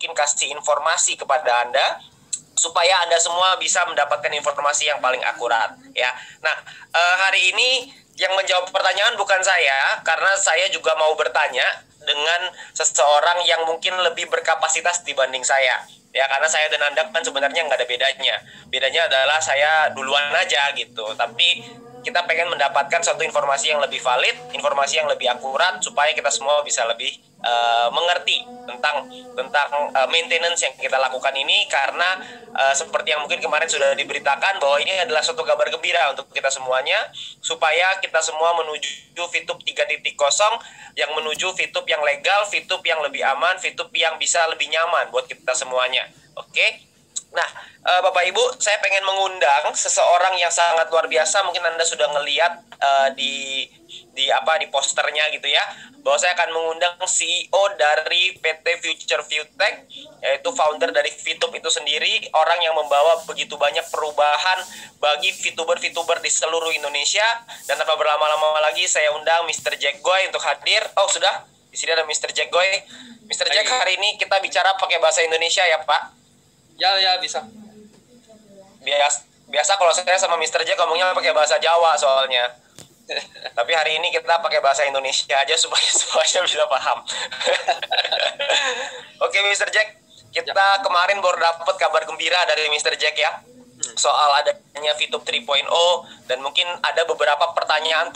mungkin kasih informasi kepada Anda supaya Anda semua bisa mendapatkan informasi yang paling akurat ya. Nah, hari ini yang menjawab pertanyaan bukan saya, karena saya juga mau bertanya dengan seseorang yang mungkin lebih berkapasitas dibanding saya. Ya, karena saya dan Anda kan sebenarnya nggak ada bedanya. Bedanya adalah saya duluan aja gitu. Tapi kita pengen mendapatkan satu informasi yang lebih valid, informasi yang lebih akurat, supaya kita semua bisa lebih mengerti tentang maintenance yang kita lakukan ini. Karena seperti yang mungkin kemarin sudah diberitakan bahwa ini adalah suatu kabar gembira untuk kita semuanya, supaya kita semua menuju Fitup 3.0 yang menuju Fitup yang legal, Fitup yang lebih aman, Fitup yang bisa lebih nyaman buat kita semuanya. Oke? Nah, Bapak Ibu, saya pengen mengundang seseorang yang sangat luar biasa. Mungkin Anda sudah ngelihat di posternya gitu ya, bahwa saya akan mengundang CEO dari PT Future Tech, yaitu founder dari Fitup itu sendiri, orang yang membawa begitu banyak perubahan bagi VTuber di seluruh Indonesia. Dan tanpa berlama-lama lagi, saya undang Mr. Jack Goy untuk hadir. Oh, sudah. Di sini ada Mr. Jack Goy. Mr. Jack, hari ini kita bicara pakai bahasa Indonesia ya, Pak? Ya, bisa. Biasa kalau saya sama Mr. Jack ngomongnya pakai bahasa Jawa soalnya. Tapi hari ini kita pakai bahasa Indonesia aja supaya semuanya bisa paham. Oke, Mr. Jack, kita kemarin baru dapat kabar gembira dari Mr. Jack ya, soal adanya Fitup 3.0, dan mungkin ada beberapa pertanyaan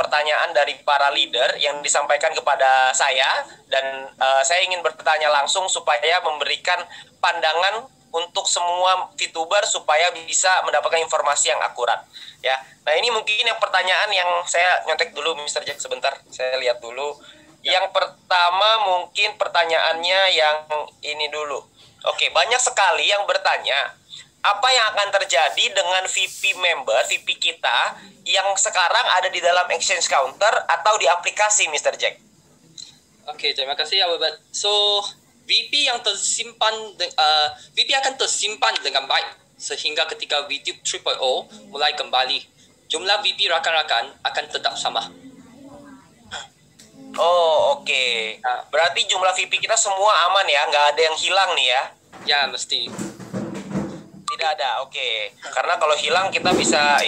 dari para leader yang disampaikan kepada saya, dan saya ingin bertanya langsung supaya memberikan pandangan untuk semua VTuber supaya bisa mendapatkan informasi yang akurat ya. Nah, ini mungkin yang pertanyaan yang saya nyontek dulu, Mr. Jack, sebentar saya lihat dulu. Yang pertama mungkin pertanyaannya yang ini dulu. Oke, banyak sekali yang bertanya apa yang akan terjadi dengan VP member, VP kita yang sekarang ada di dalam exchange counter atau di aplikasi, Mr. Jack. Oke, terima kasih ya, Bapak. So, VP yang VP akan tersimpan dengan baik sehingga ketika Fitup 3.0 mulai kembali, jumlah VP rakan-rakan akan tetap sama. Oh, oke. Berarti jumlah VP kita semua aman ya, nggak ada yang hilang nih ya? Ya, mesti. Tidak ada, oke. Karena kalau hilang kita bisa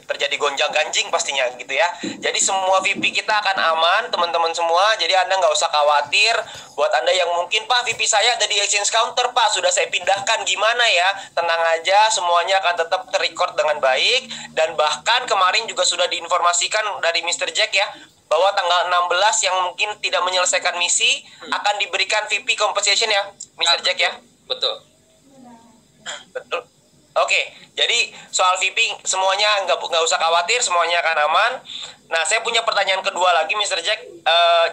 terjadi gonjang-ganjing pastinya gitu ya. Jadi semua VP kita akan aman, teman-teman semua. Jadi Anda nggak usah khawatir. Buat Anda yang mungkin, Pak, VP saya ada di exchange counter, Pak, sudah saya pindahkan, gimana ya? Tenang aja, semuanya akan tetap terrecord dengan baik. Dan bahkan kemarin juga sudah diinformasikan dari Mr. Jack ya, bahwa tanggal 16 yang mungkin tidak menyelesaikan misi akan diberikan VP compensation ya, Mr. Jack ya? Betul. Oke, jadi soal VP semuanya nggak usah khawatir, semuanya akan aman. Nah, saya punya pertanyaan kedua lagi, Mr. Jack.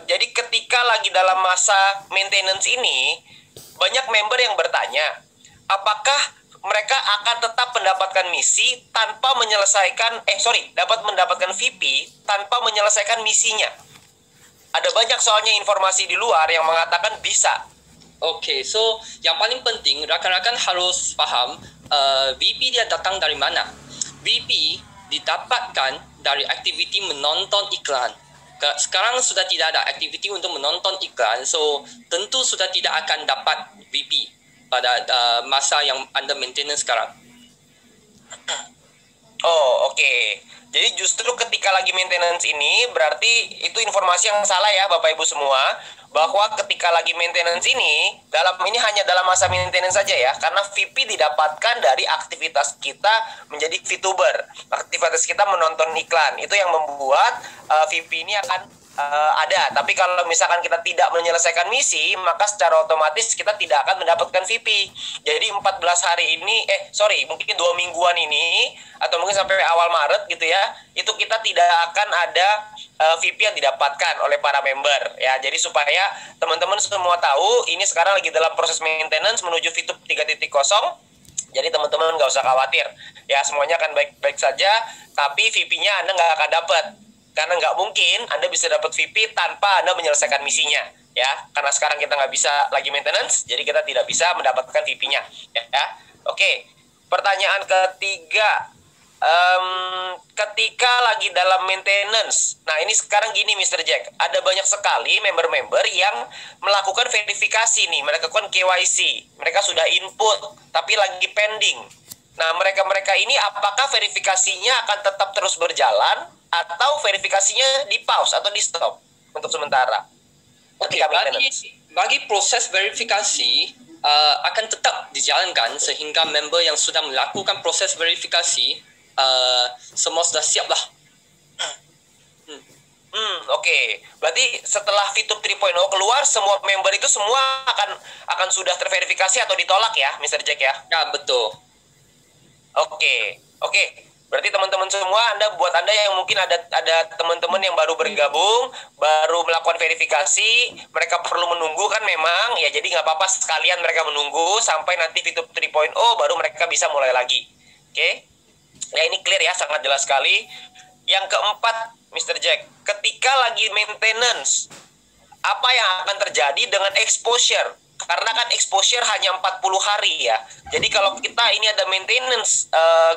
Jadi ketika lagi dalam masa maintenance ini, banyak member yang bertanya, apakah mereka akan tetap mendapatkan misi tanpa dapat mendapatkan VP tanpa menyelesaikan misinya? Ada banyak soalnya informasi di luar yang mengatakan bisa. Oke, so yang paling penting rakan-rakan harus paham VP dia datang dari mana. VP didapatkan dari aktiviti menonton iklan. Sekarang sudah tidak ada aktiviti untuk menonton iklan, so tentu sudah tidak akan dapat VP pada masa yang Anda maintenance sekarang. Oh, oke. Jadi justru ketika lagi maintenance ini, berarti itu informasi yang salah ya Bapak Ibu semua, bahwa ketika lagi maintenance ini hanya dalam masa maintenance saja ya, karena VP didapatkan dari aktivitas kita menjadi VTuber. Aktivitas kita menonton iklan, itu yang membuat VP ini akan ada. Tapi kalau misalkan kita tidak menyelesaikan misi, maka secara otomatis kita tidak akan mendapatkan VP. Jadi 14 hari ini, mungkin 2 mingguan ini, atau mungkin sampai awal Maret gitu ya, itu kita tidak akan ada VP yang didapatkan oleh para member ya. Jadi supaya teman-teman semua tahu, ini sekarang lagi dalam proses maintenance menuju Fitup 3.0. Jadi teman-teman nggak usah khawatir ya, semuanya akan baik-baik saja. Tapi VP-nya Anda nggak akan dapat, karena nggak mungkin Anda bisa dapat VP tanpa Anda menyelesaikan misinya ya. Karena sekarang kita nggak bisa lagi maintenance, jadi kita tidak bisa mendapatkan VP-nya ya. Oke, pertanyaan ketiga, ketika lagi dalam maintenance. Nah, ini sekarang gini Mr. Jack, ada banyak sekali member-member yang melakukan verifikasi nih, mereka lakukan KYC, mereka sudah input tapi lagi pending. Nah, mereka-mereka ini apakah verifikasinya akan tetap terus berjalan atau verifikasinya di pause atau di stop untuk sementara? Oke, bagi proses verifikasi akan tetap dijalankan sehingga member yang sudah melakukan proses verifikasi semua sudah siap lah. Oke. Berarti setelah VTube 3.0 keluar, semua member itu semua akan sudah terverifikasi atau ditolak ya, Mr. Jack ya? Ya, betul. Oke. Berarti teman-teman semua, buat Anda yang mungkin ada teman-teman yang baru bergabung, baru melakukan verifikasi, mereka perlu menunggu kan memang, ya jadi nggak apa-apa sekalian mereka menunggu sampai nanti VTube 3.0 baru mereka bisa mulai lagi. Oke? Ya ini clear ya, sangat jelas sekali. Yang keempat, Mr. Jack, ketika lagi maintenance, apa yang akan terjadi dengan exposure? Karena kan exposure hanya 40 hari ya. Jadi kalau kita ini ada maintenance,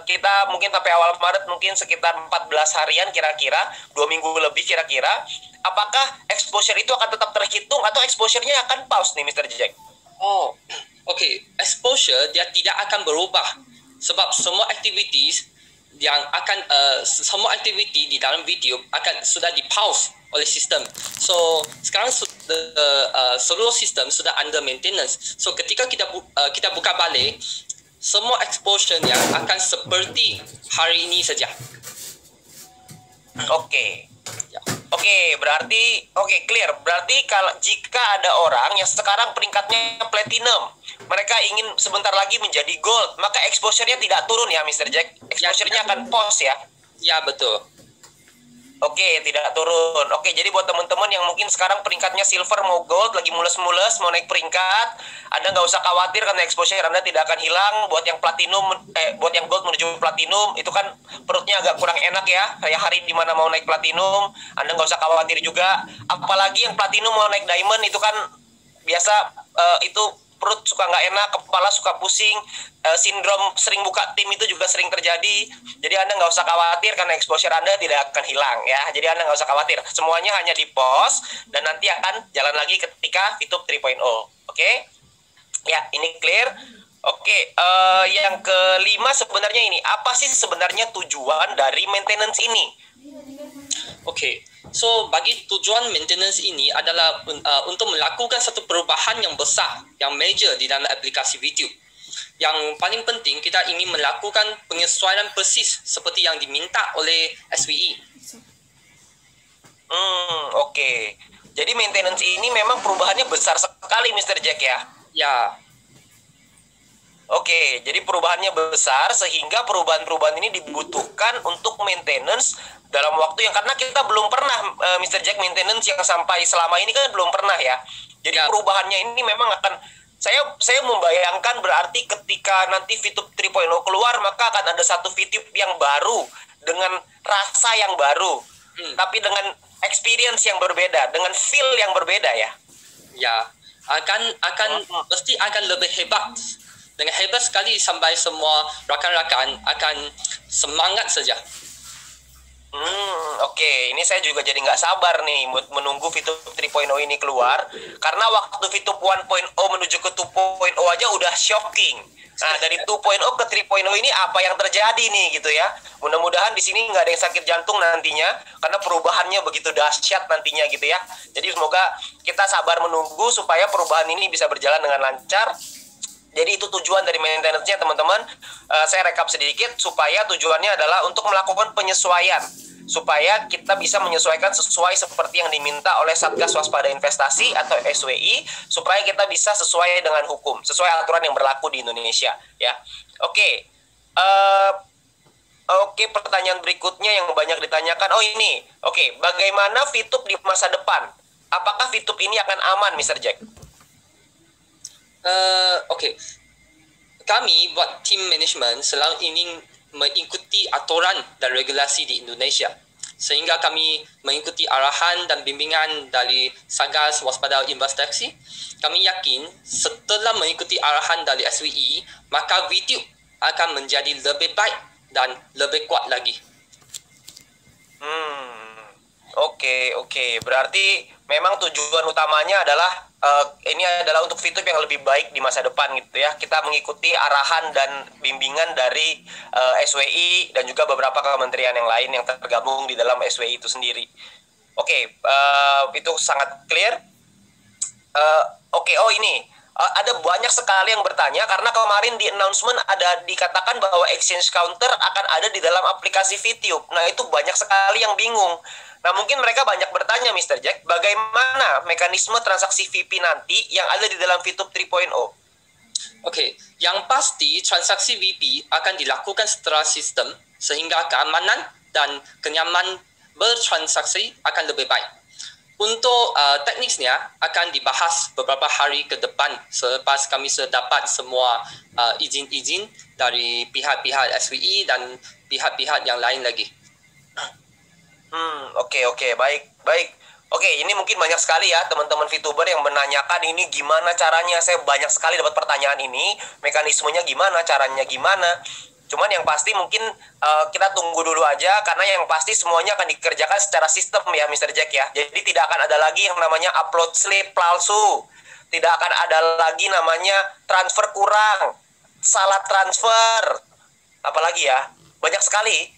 kita mungkin sampai awal Maret mungkin sekitar 14 harian kira-kira, 2 minggu lebih kira-kira. Apakah exposure itu akan tetap terhitung atau exposure-nya akan pause nih Mr. Jack? Oh, oke. Exposure dia tidak akan berubah. Sebab semua activities yang akan semua aktiviti di dalam video akan sudah di pause oleh sistem. So sekarang seluruh sistem sudah under maintenance. So ketika kita buka balik, semua exposure-nya akan seperti hari ini saja. Oke. Ya. Berarti clear. Berarti kalau jika ada orang yang sekarang peringkatnya platinum, mereka ingin sebentar lagi menjadi gold, maka exposure-nya tidak turun ya Mr. Jack. Exposure-nya akan pause ya. Ya, betul. Oke, tidak turun. Oke, jadi buat teman-teman yang mungkin sekarang peringkatnya silver mau gold, lagi mules-mules mau naik peringkat, Anda nggak usah khawatir karena exposure Anda tidak akan hilang. Buat yang platinum, buat yang gold menuju platinum, itu kan perutnya agak kurang enak ya. Kayak hari dimana mau naik platinum, Anda nggak usah khawatir juga. Apalagi yang platinum mau naik diamond, itu kan biasa itu perut suka nggak enak, kepala suka pusing, sindrom sering buka tim itu juga sering terjadi. Jadi Anda nggak usah khawatir karena exposure Anda tidak akan hilang ya. Jadi Anda nggak usah khawatir, semuanya hanya di pause dan nanti akan jalan lagi ketika VTube 3.0. Oke? Ya, ini clear. Oke, yang kelima sebenarnya ini, apa sih sebenarnya tujuan dari maintenance ini? Oke, so bagi tujuan maintenance ini adalah untuk melakukan satu perubahan yang besar, yang major di dalam aplikasi video. Yang paling penting, kita ingin melakukan penyesuaian persis seperti yang diminta oleh SWE. Oke. Jadi maintenance ini memang perubahannya besar sekali Mr. Jack ya? Ya. Oke, jadi perubahannya besar sehingga perubahan-perubahan ini dibutuhkan untuk maintenance dalam waktu yang, karena kita belum pernah Mr. Jack maintenance yang sampai selama ini kan belum pernah ya. Jadi perubahannya ini memang akan saya membayangkan berarti ketika nanti VTube 3.0 keluar maka akan ada satu VTube yang baru dengan rasa yang baru, tapi dengan experience yang berbeda, dengan feel yang berbeda ya. Ya, pasti akan lebih hebat. Dengan hebat sekali sampai semua rakan-rakan akan semangat saja. Oke. Ini saya juga jadi nggak sabar nih menunggu VTube 3.0 ini keluar. Karena waktu VTube 1.0 menuju ke 2.0 aja udah shocking. Nah, dari 2.0 ke 3.0 ini apa yang terjadi nih gitu ya. Mudah-mudahan di sini nggak ada yang sakit jantung nantinya, karena perubahannya begitu dahsyat nantinya gitu ya. Jadi semoga kita sabar menunggu supaya perubahan ini bisa berjalan dengan lancar. Jadi itu tujuan dari maintenance-nya teman-teman. Saya rekap sedikit supaya tujuannya adalah untuk melakukan penyesuaian, supaya kita bisa menyesuaikan sesuai seperti yang diminta oleh Satgas Waspada Investasi atau SWI, supaya kita bisa sesuai dengan hukum, sesuai aturan yang berlaku di Indonesia ya. Oke. Pertanyaan berikutnya yang banyak ditanyakan, bagaimana VTube di masa depan? Apakah VTube ini akan aman Mr. Jack? Kami buat tim manajemen selalu ingin mengikuti aturan dan regulasi di Indonesia, sehingga kami mengikuti arahan dan bimbingan dari Satgas Waspada Investasi. Kami yakin setelah mengikuti arahan dari SWE, maka VTube akan menjadi lebih baik dan lebih kuat lagi. Oke. Berarti memang tujuan utamanya adalah ini adalah untuk VTube yang lebih baik di masa depan gitu ya. Kita mengikuti arahan dan bimbingan dari SWI dan juga beberapa kementerian yang lain yang tergabung di dalam SWI itu sendiri. Oke, itu sangat clear. Ini ada banyak sekali yang bertanya karena kemarin di announcement ada dikatakan bahwa exchange counter akan ada di dalam aplikasi VTube. Nah, itu banyak sekali yang bingung. Nah, mungkin mereka banyak bertanya, Mr. Jack, bagaimana mekanisme transaksi VP nanti yang ada di dalam VTube 3.0? Oke, yang pasti transaksi VP akan dilakukan secara sistem sehingga keamanan dan kenyamanan bertransaksi akan lebih baik. Untuk teknisnya akan dibahas beberapa hari ke depan selepas kami sudah dapat semua izin-izin dari pihak-pihak SWI dan pihak-pihak yang lain lagi. Oke, baik. Oke, ini mungkin banyak sekali ya teman-teman VTuber yang menanyakan ini gimana caranya. Saya banyak sekali dapat pertanyaan ini, mekanismenya gimana, caranya gimana. Cuman yang pasti mungkin kita tunggu dulu aja karena yang pasti semuanya akan dikerjakan secara sistem ya Mr. Jack ya. Jadi tidak akan ada lagi yang namanya upload slip palsu. Tidak akan ada lagi namanya transfer kurang, salah transfer. Apalagi ya? Banyak sekali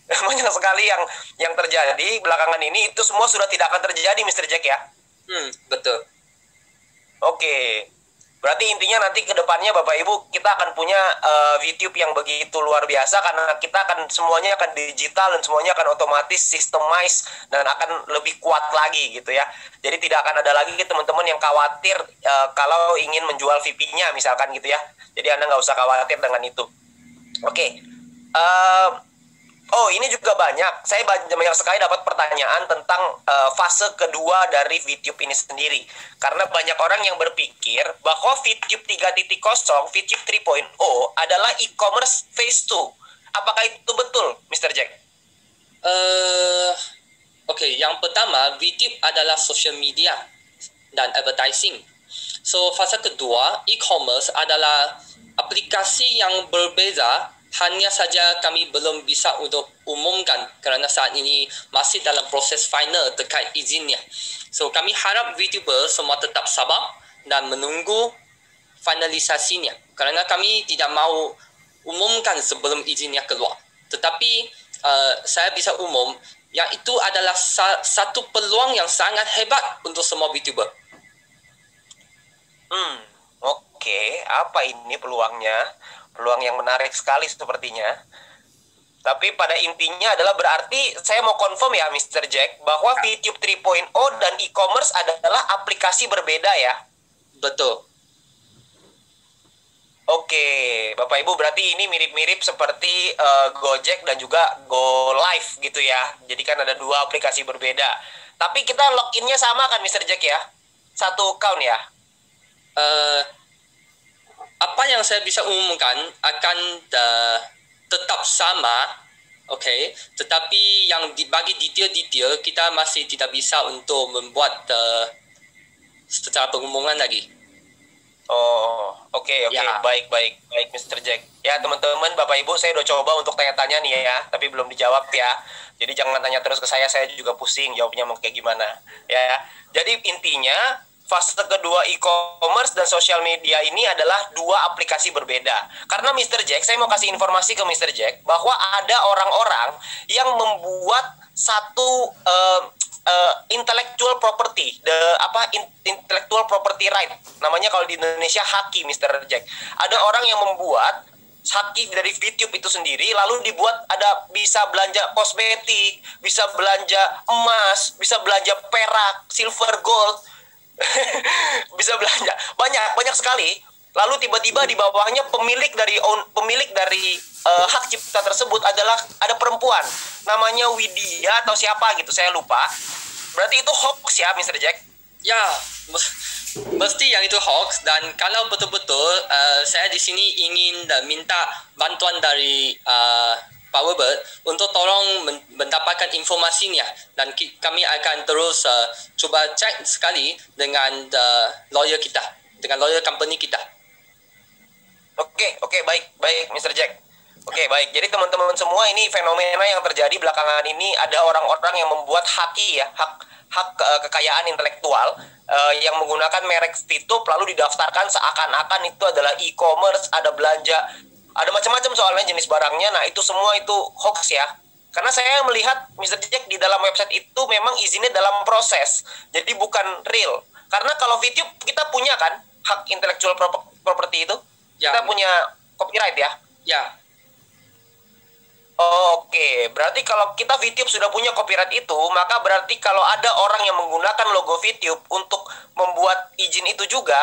yang terjadi belakangan ini, itu semua sudah tidak akan terjadi Mr. Jack ya. Betul. Oke. Berarti intinya nanti ke depannya Bapak Ibu kita akan punya VTube yang begitu luar biasa karena kita akan semuanya akan digital dan semuanya akan otomatis systemized dan akan lebih kuat lagi gitu ya. Jadi tidak akan ada lagi teman-teman yang khawatir kalau ingin menjual VP-nya misalkan gitu ya. Jadi Anda nggak usah khawatir dengan itu. Oke. Ini juga banyak. Saya banyak sekali dapat pertanyaan tentang fase kedua dari VTube ini sendiri. Karena banyak orang yang berpikir bahwa VTube 3.0, VTube 3.0 adalah e-commerce phase 2. Apakah itu betul, Mr. Jack? Yang pertama, VTube adalah social media dan advertising. So, fase kedua, e-commerce adalah aplikasi yang berbeza. Hanya saja kami belum bisa untuk umumkan kerana saat ini masih dalam proses final terkait izinnya. So, kami harap VTuber semua tetap sabar dan menunggu finalisasinya. Kerana kami tidak mahu umumkan sebelum izinnya keluar. Tetapi, saya bisa umum yang itu adalah satu peluang yang sangat hebat untuk semua VTuber. Oke. Apa ini peluangnya? Peluang yang menarik sekali sepertinya. Tapi pada intinya adalah berarti saya mau confirm ya Mr. Jack bahwa VTube 3.0 dan e-commerce adalah aplikasi berbeda ya. Betul. Oke, Bapak Ibu berarti ini mirip-mirip seperti Gojek dan juga Go Live gitu ya. Jadi kan ada dua aplikasi berbeda. Tapi kita loginnya sama kan Mr. Jack ya? Satu account ya? Apa yang saya bisa umumkan akan tetap sama, tetapi yang bagi detail-detail kita masih tidak bisa untuk membuat secara pengumuman lagi. Oke. Ya. Baik Mr. Jack. Ya teman-teman, Bapak Ibu, saya udah coba untuk tanya-tanya nih ya, tapi belum dijawab ya. Jadi jangan tanya terus ke saya juga pusing jawabnya mau kayak gimana. Ya. Jadi intinya fase kedua e-commerce dan sosial media ini adalah dua aplikasi berbeda. Karena Mr. Jack, saya mau kasih informasi ke Mr. Jack bahwa ada orang-orang yang membuat satu intellectual property, intellectual property right. Namanya kalau di Indonesia haki, Mr. Jack. Ada orang yang membuat haki dari VTube itu sendiri, lalu dibuat bisa belanja kosmetik, bisa belanja emas, bisa belanja perak, silver, gold. Bisa belanja banyak sekali. Lalu tiba-tiba di bawahnya pemilik dari hak cipta tersebut ada perempuan namanya Widya atau siapa gitu, saya lupa. Berarti itu hoax ya Mr. Jack? Ya, mesti yang itu hoax. Dan kalau betul-betul saya di sini ingin minta bantuan dari Powerbird untuk tolong mendapatkan informasinya, dan kami akan terus cuba cek sekali dengan lawyer kita, dengan lawyer company kita. Oke, baik Mr. Jack. Oke, baik. Jadi teman-teman semua, ini fenomena yang terjadi belakangan ini, ada orang-orang yang membuat haki ya, kekayaan intelektual yang menggunakan merek VTube lalu didaftarkan seakan-akan itu adalah e-commerce, ada belanja, ada macam-macam soalnya jenis barangnya. Nah, itu semua itu hoax ya. Karena saya melihat Mr. Jack di dalam website itu memang izinnya dalam proses. Jadi bukan real. Karena kalau VTube kita punya kan hak intellectual property itu. Ya. Kita punya copyright ya. Ya, Oke, berarti kalau kita VTube sudah punya copyright itu, maka berarti kalau ada orang yang menggunakan logo VTube untuk membuat izin itu juga,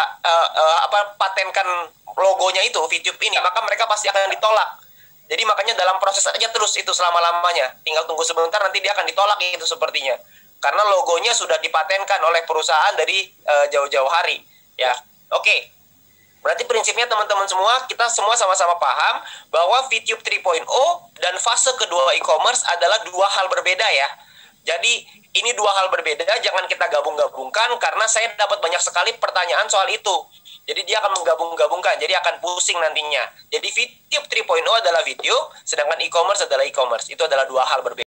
patenkan logonya itu VTube ini, maka mereka pasti akan ditolak. Jadi makanya dalam proses aja terus itu selama-lamanya. Tinggal tunggu sebentar, nanti dia akan ditolak itu sepertinya. Karena logonya sudah dipatenkan oleh perusahaan dari jauh-jauh hari. Ya, oke. Berarti prinsipnya teman-teman semua, kita semua sama-sama paham bahwa VTube 3.0 dan fase kedua e-commerce adalah dua hal berbeda ya. Jadi ini dua hal berbeda, jangan kita gabung-gabungkan karena saya dapat banyak sekali pertanyaan soal itu. Jadi dia akan menggabung-gabungkan, jadi akan pusing nantinya. Jadi VTube 3.0 adalah VTube, sedangkan e-commerce adalah e-commerce. Itu adalah dua hal berbeda.